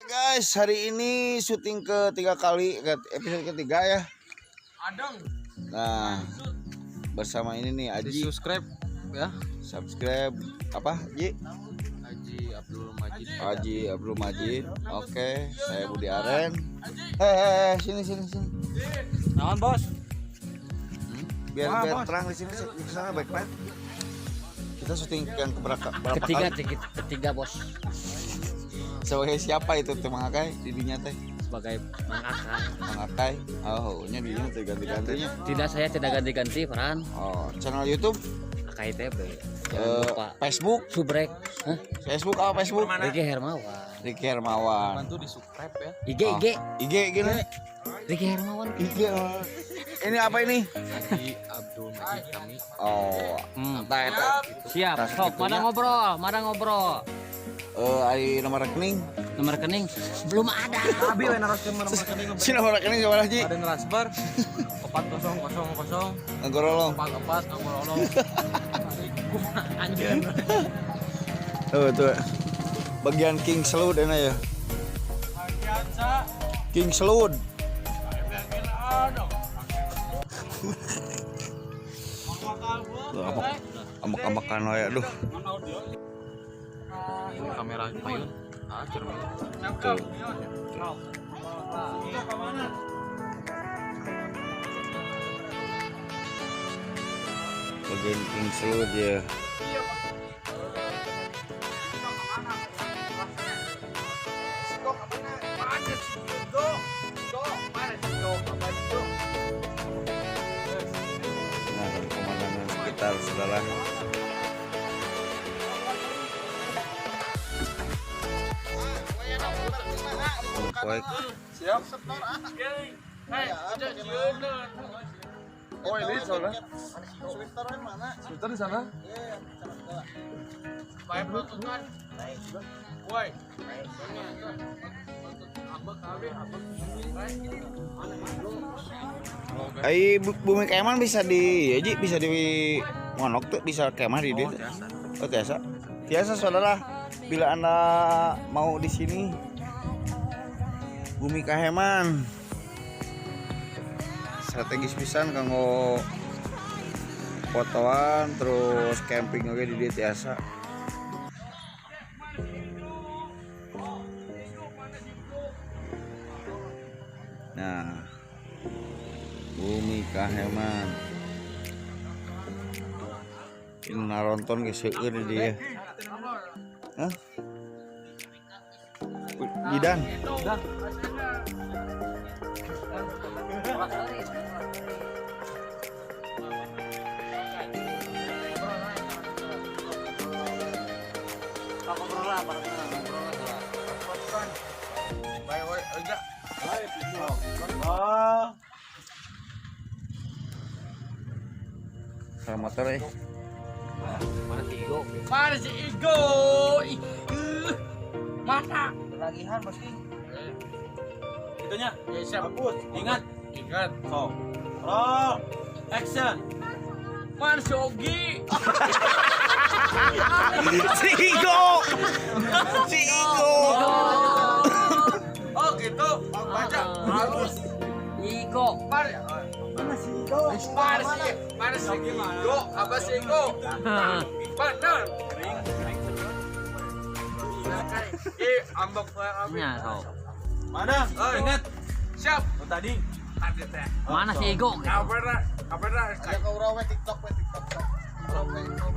Guys, hari ini syuting ketiga kali, episode ketiga ya. Nah, bersama ini nih Aji. Subscribe ya. Subscribe apa? Ji? Haji Abdul Majid. Oke, saya Budi Aren. Sini. Naon bos? Biar terang di sini, di sana baik-baik. Kita syuting yang berapa Ketiga bos. Sebagai siapa itu teh Mang Akai di dinya teh? Sebagai Mang Akai. Oh, nya dinya teh ganti-gantinya. Tidak, saya tidak ganti-ganti peran. Oh, channel YouTube Akai TB. Jangan lupa. Facebook, Subrek. Hah? Facebook apa Facebook? Ricky Hermawan. Bantu di subscribe ya. IG gini. Ricky Hermawan. IG. Ini apa ini? Haji Abdul Majid kami. Oh, Siap. Sok, mana ngobrol. Ada nomor rekening. Nomor rekening belum ada. Abi we naras nomor rekening. Si nomor rekening coba Haji. Ada transfer 4000. Ngorolong. 44 ngorolong. Anjir. Tuh. Bagian King Slud enak ya. King Slud. Amak-amakan we aduh. Ini kamera payun. Cermin. Tuh. Bagian King Slud ya. Nah, pemandangan sekitar saudara. Baik. Siap. Oh ini soalnya. Sweater di sana. Baik kan. Woi. Bumi Keman bisa di Ji, bisa di Monok tuh, bisa kemah di dia. Oh, biasa saudara. Bila Anda mau di sini Bumi Kaheman strategis pisan kanggo fotoan terus camping oke di dia tiasa. Nah, Bumi Kaheman ini naronton geus seueur di dia. Hah? Bidan. Motor ya. Mana si Igo? Mana? Lagihan pasti. Itunya. Ya siap. Bagus. Ingat. So. Roll. Action. Mana si Ogi? Si Igo. Oh gitu. Baca. Bagus. Igo. Mana si Igo? Mana si Igo? Apa si Igo? Benar. Ambek Mana? Ingat. Siap. Tadi. Mana si Igo? Kabar. Ada kau rawe TikTok.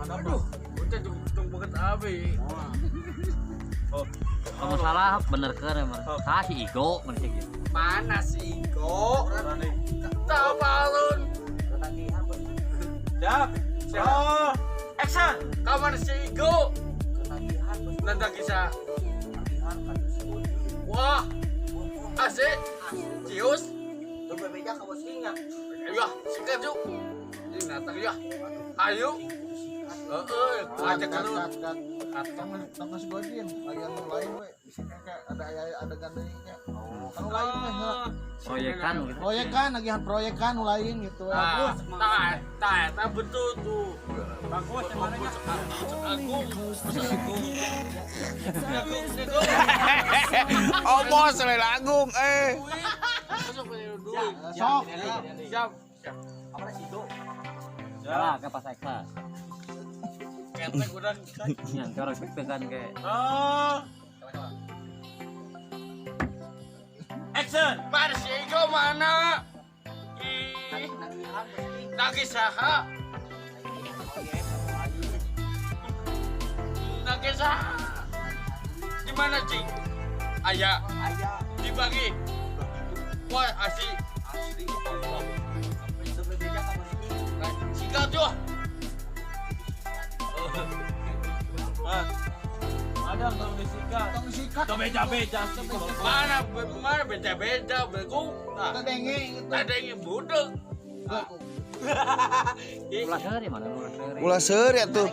Aduh, udah tung banget abi. Kamu salah bener kan emang. Salah si Igo mencek gitu. Mana si Igo? Tahu balun. Siap. Oh. Action. Kamar si Igo. Nanti kisah. Wah, asik. Cius. Tuh bebeja kamu singa. Ayo, sikat yuk. Ini datang ya. Ayo. Ajak dulu. tong kasih godin bagian lain we misalnya kayak ada gandengnya kan lain mah Proyekan gitu. proyekan agihan proyekan lain gitu bagus Tak betul tuh. Bagus sebenarnya Agung. Oh bos Lela Agung sok Siap. Lah ke pas Eka. Ketek udah. Yang cara deg-degan kayak Oh. Action. Mars Ego mana? Ih. Lagi saha? Lagi saha? Di mana, Cing? Ayah. Dibagi. Wah, asli. Sikat tuh. Ada tong disikat. tong sikat Tong beja-beja. Mana beja-beja bego. ada denge gitu Ada yang budek. ulah seri mana ulah seri. Ulah seri atuh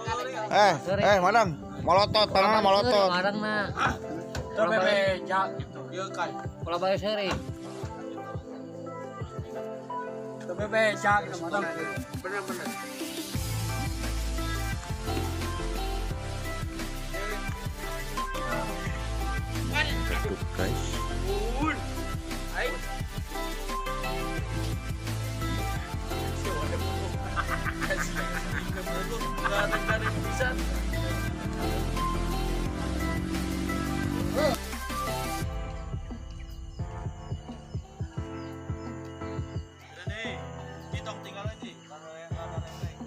madam molotot tanahna molotot Madang mah. Tong beja gitu. Ieu kan. Ulah bae seri. Tong beja gitu madam. Bener-bener. Aduh guys Bun. Ai. Garing-garing pisan. Udah deh. Kita tinggal aja. Kalau yang lain.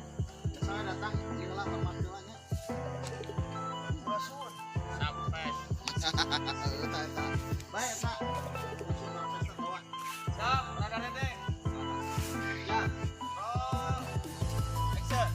saya datang inilah pemanggilannya rasul Sampai. baik pak rasul pesta bawa Siap, ada deh. Ya. Oh. Action.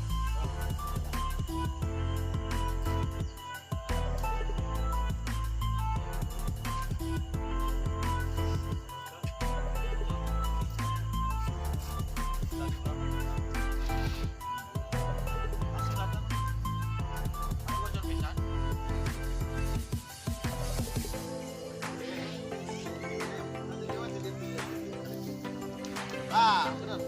bener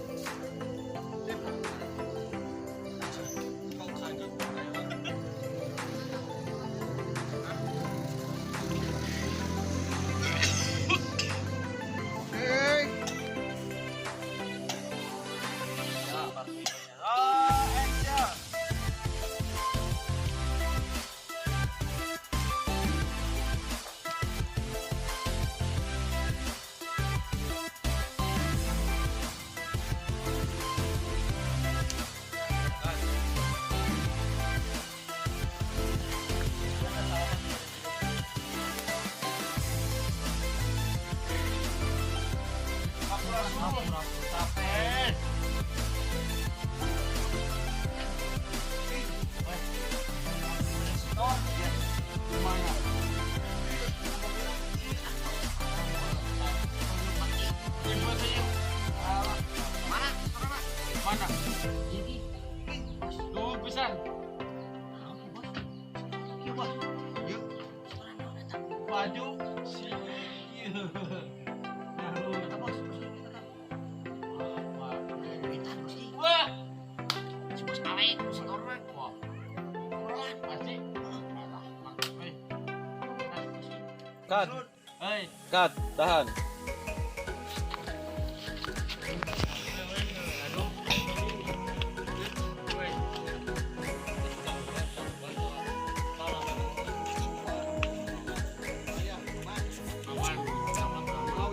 Oh, action. Sampai. Mana? Dua pisan. Baju si. Wah. Cut, Hei. cut, tahan.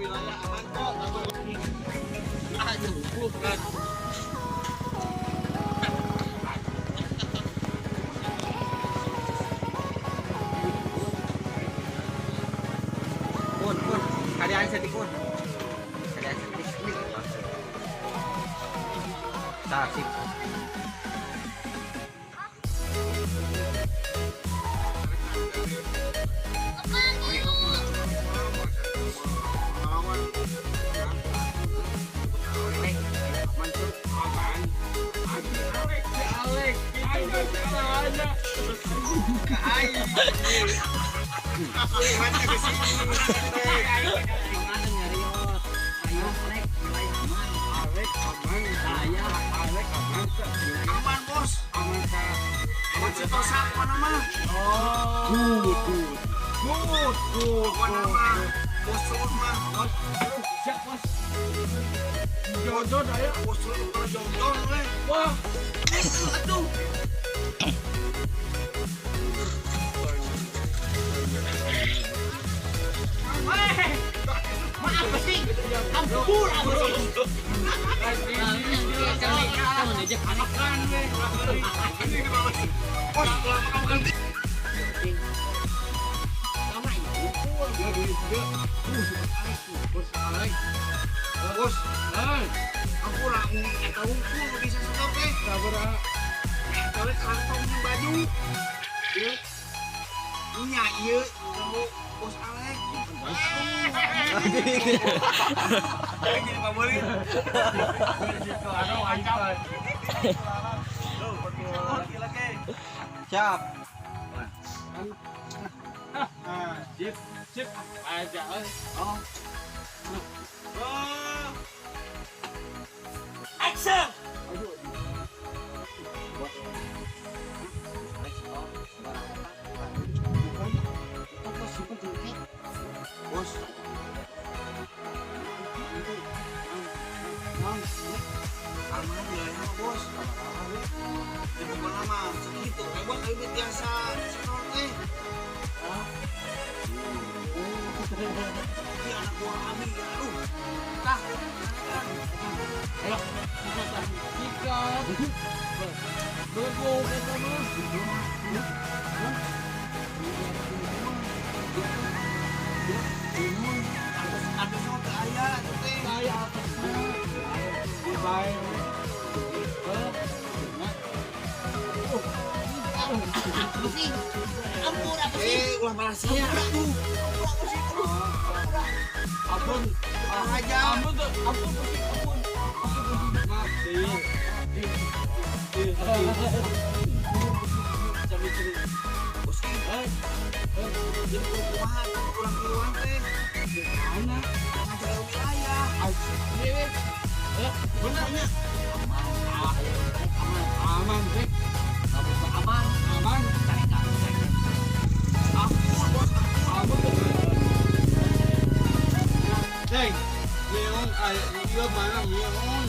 wilayah aman kok Kalian setik pun. Kalian setik. Tasik. Alex, kita udah ke aing. Mana ke sini. Aman bos. Aman setosak mana mah. Good. Mana mah. Bos turun mah. Siap bos. Jodoh aya. Bos turun jodoh we. Wah. Aduh. Maaf sih. Ampun aku sih. Kamu ngejek makan we. Bos, aku orang eta hungkul bisa sedot teh. Sabaraha? Eta we kantong jeung baju. Ieu. Nya ieu kamu Bos Alek. Jadi favorit. Siap. Sip aja. Oh. Action. Bos. Aman ya bos. Jadi mana mah segitu. Bos ayo biasa senor teh. Ini anak buah kami ya. Aduh. Tah. Ayo. Sikat. Bergo ke sana. Ada soto ayah teh. Ayah atasnya. Bye. Apa sih? Ampun apa sih? Ulah malasnya. Ampun. Aja. Ampun. Maaf sih. Bos jadi kumaha kurang keluar teh. Mana? Ngajar wilayah. Benernya. Aman, Bek. Aman. Ampun, bos. Ampun. Deng, nyeong iya mana nyeong.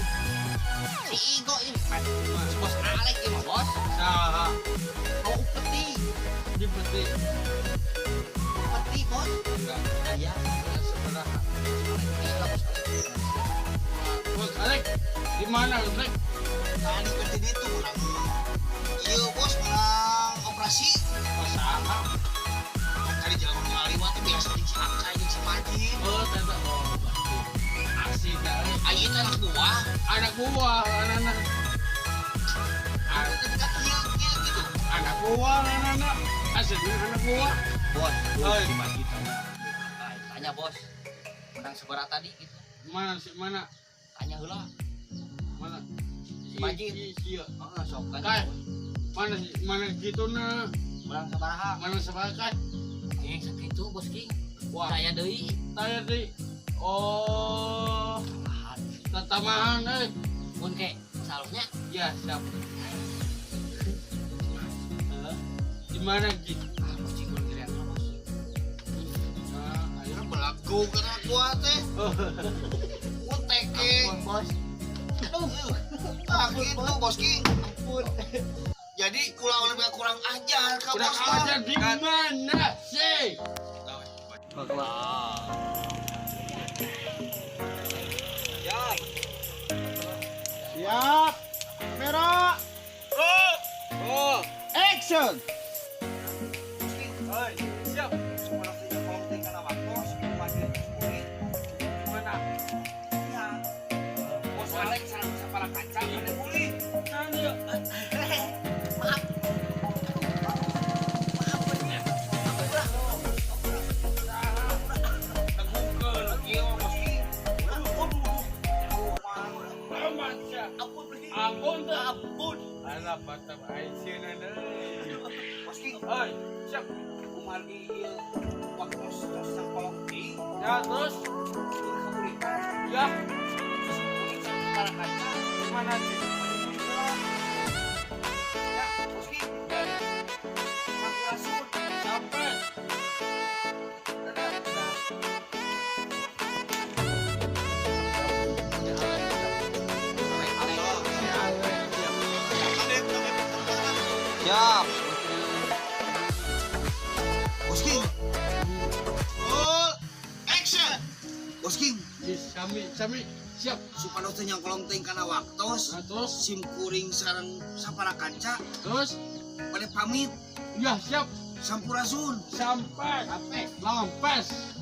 Si Igo ini Bos Alek ini bos. Saha? Mau peti. Di peti. Peti bos. Iya, sebenarnya. Bos Alek, di mana Alek? Tadi peti itu orang. Iya bos, orang operasi. Saha? Kali jalan ngaliwat biasa di Ciancai di Cimajin. Oh, tata. Oh, asik dah. Ayo itu anak buah. Anak buah, anak. Dekat gitu. Anak buah, anak. Asik anak buah. Bos. Oi. Tanya bos. Menang seberapa tadi gitu. Mana? Tanya heula. Mana? Majid. Iya. Heeh, sok Kai. kan. Mana gitu na? Menang sabaraha? Mana sebagai? Sakitu bos King. Wah. Saya deui. Tanya di. Oh. Tatamahan Mun ke salunya Ya, siap. Di mana gitu? kucing giliran bos. Akhirnya belagu kena gua teh. Uteke. Ampun bos. Ah gitu bos Ki. Ampun. Jadi ulah lebih kurang ajar ke Udah bos mah. aja di mana sih? Siap. Kamera. Oh. Action. Oi, siap. Semua punya konten karena waktu semakin sulit. Mana? Ya. Bos Alek sareng sapara kacang ada boleh. Nanya. Ampun. Alah patah aisyah nana. Bos Ki. Hei, siap. Kumargi waktu sang kolokti. Ya, terus kemuliaan. Ya. Para kaca. Mana sih? Ya, Boski. Sampurasun. Sampai. Siap. Boski. All action. Boski. Kami siap. Supados yang kolongteng kana waktos. Terus Sim kuring sareng sapara kaca. terus Pada pamit. ya siap Sampurasun. sampai lampes.